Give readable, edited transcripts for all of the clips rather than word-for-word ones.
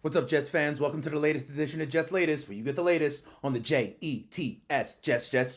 What's up, Jets fans? Welcome to the latest edition of Jets Latest, where you get the latest on the Jets,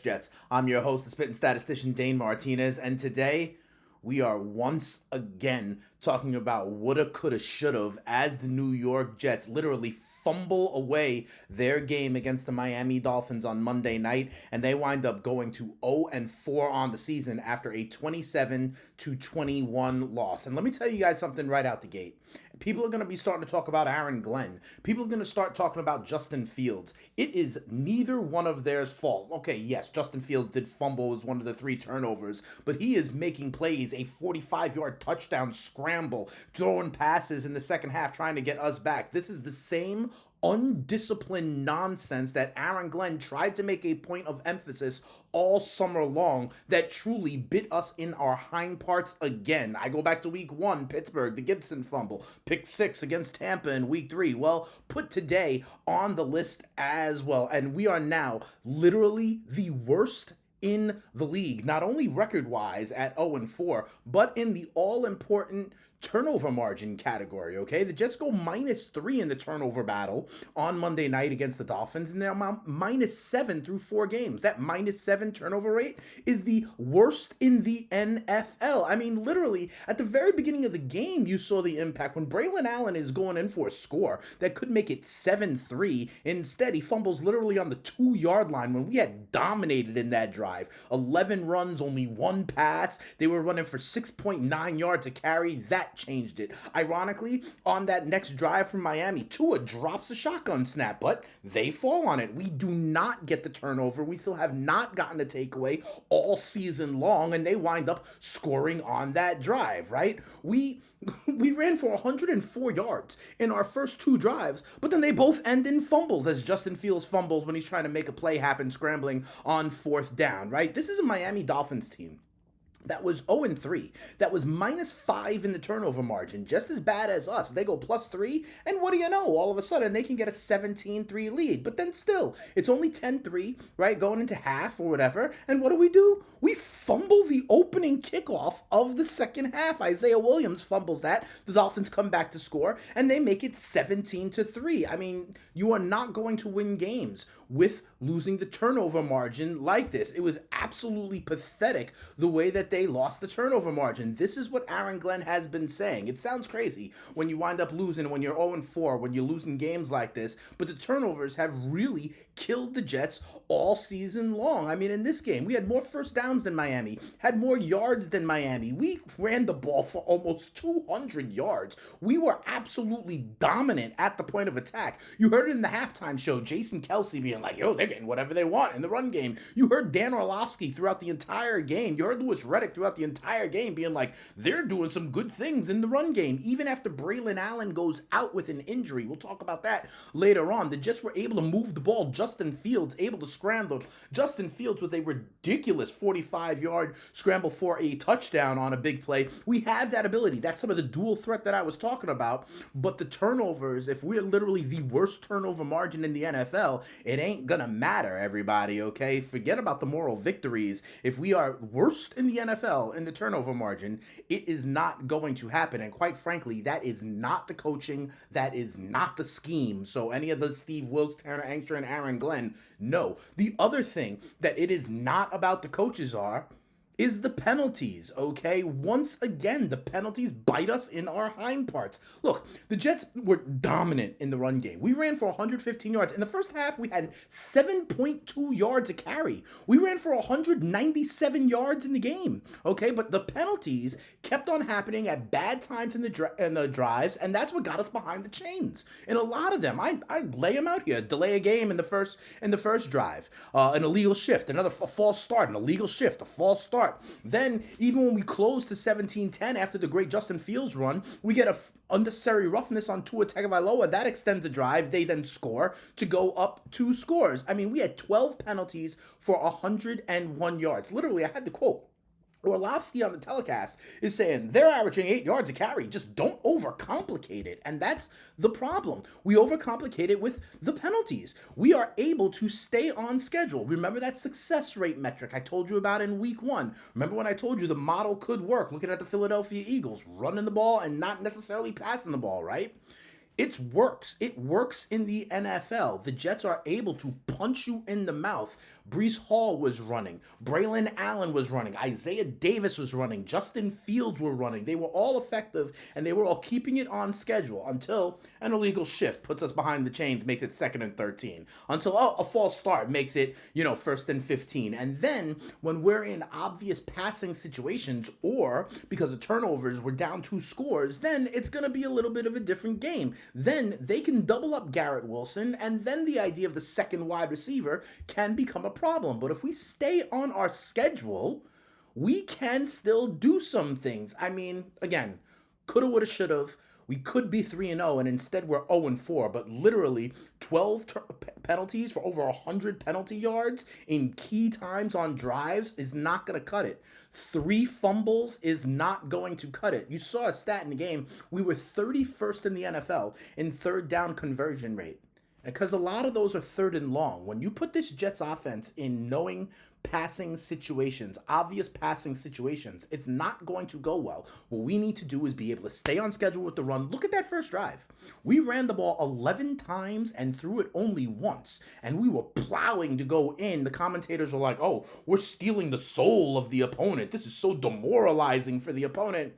Jets. I'm your host, the spitting statistician, Dane Martinez, and today we are once again talking about woulda, coulda, shoulda as the New York Jets literally fumble away their game against the Miami Dolphins on Monday night, and they wind up going to 0-4 on the season after a 27-21 loss. And let me tell you guys something right out the gate. People are going to be starting to talk about Aaron Glenn. People are going to start talking about Justin Fields. It is neither one of theirs fault. Okay, yes, Justin Fields did fumble as one of the 3 turnovers, but he is making plays, a 45-yard touchdown scramble, throwing passes in the second half trying to get us back. This is the same undisciplined nonsense that Aaron Glenn tried to make a point of emphasis all summer long that truly bit us in our hind parts again. I go back to week 1, Pittsburgh, the Gibson fumble, pick 6 against Tampa in week 3. Well, put today on the list as well. And we are now literally the worst in the league, not only record-wise at 0-4, but in the all-important turnover margin category, okay? The Jets go -3 in the turnover battle on Monday night against the Dolphins, and they're -7 through 4 games. That -7 turnover rate is the worst in the NFL. I mean, literally, at the very beginning of the game, you saw the impact when Braylon Allen is going in for a score that could make it 7-3. Instead, he fumbles literally on the 2-yard line when we had dominated in that drive. 11 runs, only 1 pass. They were running for 6.9 yards to carry. That changed it. Ironically, on that next drive from Miami, Tua drops a shotgun snap, but they fall on it. We do not get the turnover. We still have not gotten a takeaway all season long, and they wind up scoring on that drive, right? We ran for 104 yards in our first 2 drives, but then they both end in fumbles as Justin Fields fumbles when he's trying to make a play happen scrambling on 4th down, right? This is a Miami Dolphins team that was 0-3, that was -5 in the turnover margin, just as bad as us. They go +3, and what do you know? All of a sudden, they can get a 17-3 lead. But then still, it's only 10-3, right, going into half or whatever. And what do? We fumble the opening kickoff of the second half. Isaiah Williams fumbles that. The Dolphins come back to score, and they make it 17-3. I mean, you are not going to win games with losing the turnover margin like this. It was absolutely pathetic the way that they lost the turnover margin. This is what Aaron Glenn has been saying. It sounds crazy when you wind up losing, when you're 0-4, when you're losing games like this, but the turnovers have really killed the Jets all season long. I mean, in this game, we had more first downs than Miami, had more yards than Miami. We ran the ball for almost 200 yards. We were absolutely dominant at the point of attack. You heard it in the halftime show, Jason Kelsey being like, yo, they're getting whatever they want in the run game. You heard Dan Orlovsky throughout the entire game. You heard Louis Reddick throughout the entire game being like, they're doing some good things in the run game. Even after Braylon Allen goes out with an injury, we'll talk about that later on. The Jets were able to move the ball. Justin Fields able to scramble. Justin Fields with a ridiculous 45-yard scramble for a touchdown on a big play. We have that ability. That's some of the dual threat that I was talking about. But the turnovers, if we're literally the worst turnover margin in the NFL, it ain't gonna matter, everybody, okay? Forget about the moral victories. If we are worst in the NFL in the turnover margin, it is not going to happen. And quite frankly, that is not the coaching. That is not the scheme. So any of the Steve Wilks, Tanner Angster, and Aaron Glenn, no. The other thing that it is not about the coaches is the penalties, okay? Once again, the penalties bite us in our hind parts. Look, the Jets were dominant in the run game. We ran for 115 yards. In the first half, we had 7.2 yards a carry. We ran for 197 yards in the game, okay? But the penalties kept on happening at bad times in the drives, and that's what got us behind the chains. And a lot of them, I lay them out here. Delay a game in the first drive, an illegal shift, another false start, an illegal shift, a false start. Then, even when we close to 17-10 after the great Justin Fields run, we get a unnecessary roughness on Tua Tagovailoa. That extends the drive. They then score to go up 2 scores. I mean, we had 12 penalties for 101 yards. Literally, I had the quote. Orlovsky on the telecast is saying they're averaging 8 yards a carry. Just don't overcomplicate it. And that's the problem. We overcomplicate it with the penalties. We are able to stay on schedule. Remember that success rate metric I told you about in week 1? Remember when I told you the model could work, looking at the Philadelphia Eagles, running the ball and not necessarily passing the ball, right? It works. It works in the NFL. The Jets are able to punch you in the mouth. Brees Hall was running. Braylon Allen was running. Isaiah Davis was running. Justin Fields were running. They were all effective, and they were all keeping it on schedule until an illegal shift puts us behind the chains, makes it 2nd and 13. Until a false start makes it, 1st and 15. And then when we're in obvious passing situations or because of turnovers, we're down 2 scores, then it's going to be a little bit of a different game. Then they can double up Garrett Wilson, and then the idea of the second wide receiver can become a problem. But if we stay on our schedule, we can still do some things. I mean, again, coulda, woulda, shoulda. We could be 3-0, and instead we're 0-4. But literally 12 penalties for over 100 penalty yards in key times on drives is not going to cut it. 3 fumbles is not going to cut it. You saw a stat in the game. We were 31st in the NFL in third down conversion rate. Because a lot of those are third and long. When you put this Jets offense in knowing passing situations, obvious passing situations, it's not going to go well. What we need to do is be able to stay on schedule with the run. Look at that first drive. We ran the ball 11 times and threw it only once. And we were plowing to go in. The commentators were like, oh, we're stealing the soul of the opponent. This is so demoralizing for the opponent.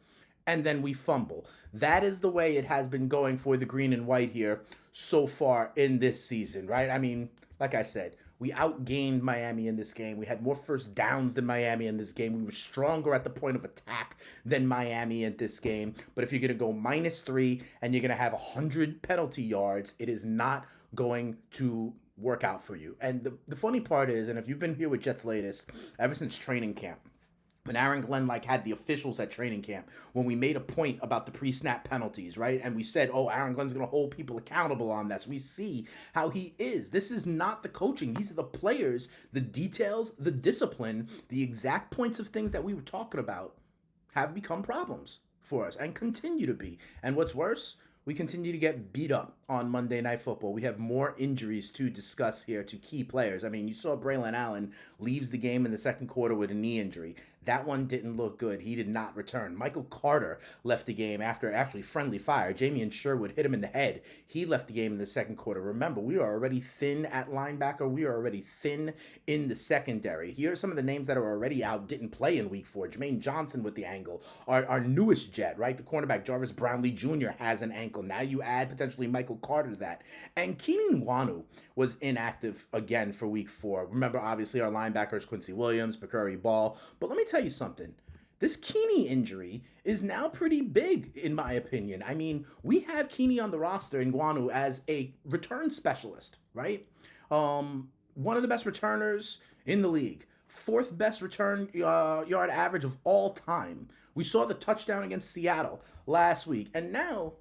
And then we fumble. That is the way it has been going for the green and white here so far in this season, right? I mean, like I said, we outgained Miami in this game. We had more first downs than Miami in this game. We were stronger at the point of attack than Miami in this game. But if you're going to go -3 and you're going to have 100 penalty yards, it is not going to work out for you. And the funny part is, and if you've been here with Jets Latest ever since training camp, when Aaron Glenn had the officials at training camp, when we made a point about the pre-snap penalties, right? And we said, oh, Aaron Glenn's going to hold people accountable on this. We see how he is. This is not the coaching. These are the players, the details, the discipline, the exact points of things that we were talking about have become problems for us and continue to be. And what's worse, we continue to get beat up on Monday Night Football. We have more injuries to discuss here to key players. I mean, you saw Braylon Allen leaves the game in the second quarter with a knee injury. That one didn't look good. He did not return. Michael Carter left the game after actually friendly fire. Jamian Sherwood hit him in the head. He left the game in the second quarter. Remember, we are already thin at linebacker. We are already thin in the secondary. Here are some of the names that are already out, didn't play in week 4. Jermaine Johnson with the ankle. Our newest Jet, right? The cornerback Jarvis Brownlee Jr. has an ankle. Now you add potentially Michael Carter to that. And Keenan Wanu was inactive again for week 4. Remember, obviously, our linebackers, Quincy Williams, McCurry Ball. But let me tell you something. This Keeney injury is now pretty big, in my opinion. I mean, we have Keeney on the roster in Guanu as a return specialist, right? One of the best returners in the league. 4th best return yard average of all time. We saw the touchdown against Seattle last week. And now,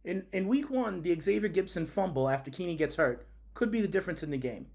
in week 1, the Xavier Gibson fumble after Keeney gets hurt could be the difference in the game.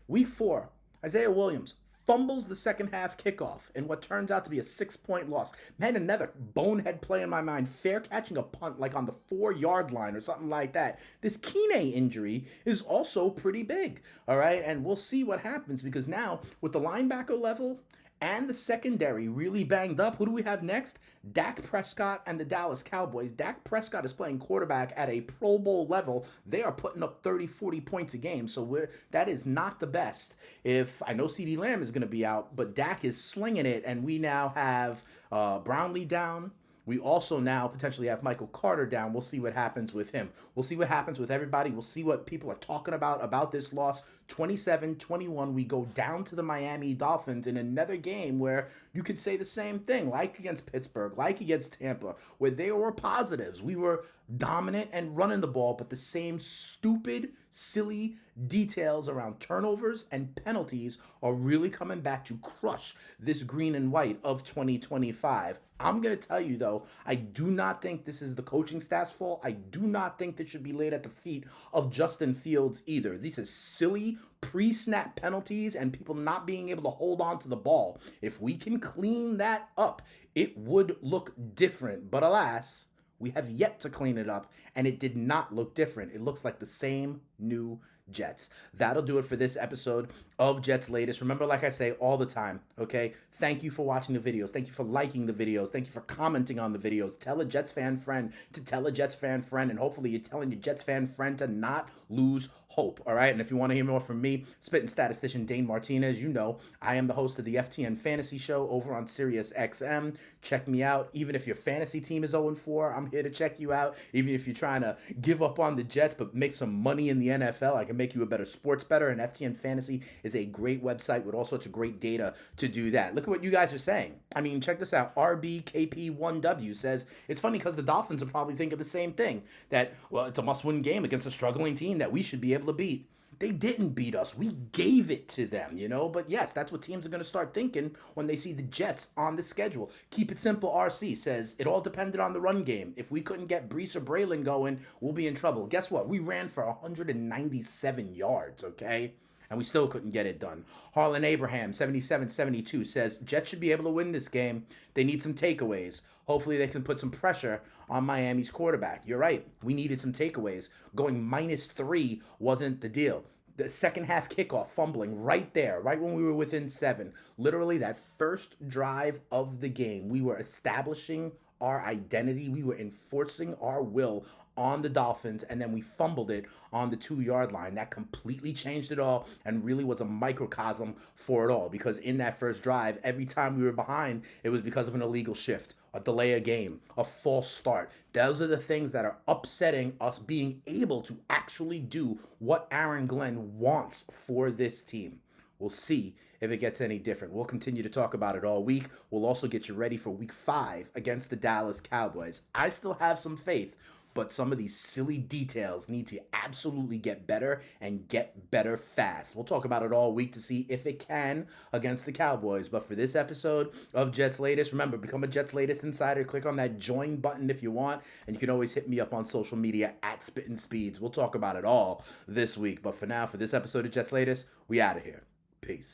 Week 4, Isaiah Williams fumbles the second half kickoff in what turns out to be a 6-point loss. Man, another bonehead play in my mind, fair catching a punt on the 4-yard line or something like that. This Keeney injury is also pretty big, all right? And we'll see what happens because now with the linebacker level and the secondary really banged up, who do we have next? Dak Prescott and the Dallas Cowboys. Dak Prescott is playing quarterback at a Pro Bowl level. They are putting up 30, 40 points a game, so that is not the best. If I know CeeDee Lamb is going to be out, but Dak is slinging it, and we now have Brownlee down. We also now potentially have Michael Carter down. We'll see what happens with him. We'll see what happens with everybody. We'll see what people are talking about this loss. 27-21, we go down to the Miami Dolphins in another game where you could say the same thing, like against Pittsburgh, like against Tampa, where there were positives. We were dominant and running the ball, but the same stupid, silly details around turnovers and penalties are really coming back to crush this green and white of 2025. I'm going to tell you, though, I do not think this is the coaching staff's fault. I do not think this should be laid at the feet of Justin Fields either. These are silly pre-snap penalties and people not being able to hold on to the ball. If we can clean that up, it would look different. But alas, we have yet to clean it up, and it did not look different. It looks like the same new Jets. That'll do it for this episode of Jets Latest. Remember, like I say all the time, okay? Thank you for watching the videos. Thank you for liking the videos. Thank you for commenting on the videos. Tell a Jets fan friend to tell a Jets fan friend, and hopefully you're telling your Jets fan friend to not lose hope, all right? And if you want to hear more from me, spitting statistician Dane Martinez, you know I am the host of the FTN Fantasy Show over on Sirius XM. Check me out. Even if your fantasy team is 0-4, I'm here to check you out. Even if you're trying to give up on the Jets but make some money in the NFL, I can make you a better sports bettor, and FTN Fantasy is a great website with all sorts of great data to do that. Look at what you guys are saying. I mean, check this out. RBKP1W says, it's funny because the Dolphins are probably thinking the same thing, that, well, it's a must-win game against a struggling team that we should be able to beat. They didn't beat us. We gave it to them, you know? But yes, that's what teams are going to start thinking when they see the Jets on the schedule. Keep it simple, RC says, it all depended on the run game. If we couldn't get Brees or Braylon going, we'll be in trouble. Guess what? We ran for 197 yards, okay? And we still couldn't get it done. Harlan Abraham, 77-72, says, Jets should be able to win this game. They need some takeaways. Hopefully they can put some pressure on Miami's quarterback. You're right. We needed some takeaways. Going -3 wasn't the deal. The second half kickoff, fumbling right there, right when we were within 7. Literally that first drive of the game, we were establishing our identity. We were enforcing our will on the Dolphins, and then we fumbled it on the 2-yard line. That completely changed it all and really was a microcosm for it all, because in that first drive, every time we were behind, it was because of an illegal shift, a delay of game, a false start. Those are the things that are upsetting us being able to actually do what Aaron Glenn wants for this team. We'll see if it gets any different. We'll continue to talk about it all week. We'll also get you ready for week 5 against the Dallas Cowboys. I still have some faith, but some of these silly details need to absolutely get better and get better fast. We'll talk about it all week to see if it can against the Cowboys. But for this episode of Jets Latest, remember, become a Jets Latest insider. Click on that join button if you want. And you can always hit me up on social media at Spittin' Speeds. We'll talk about it all this week. But for now, for this episode of Jets Latest, we out of here. Peace.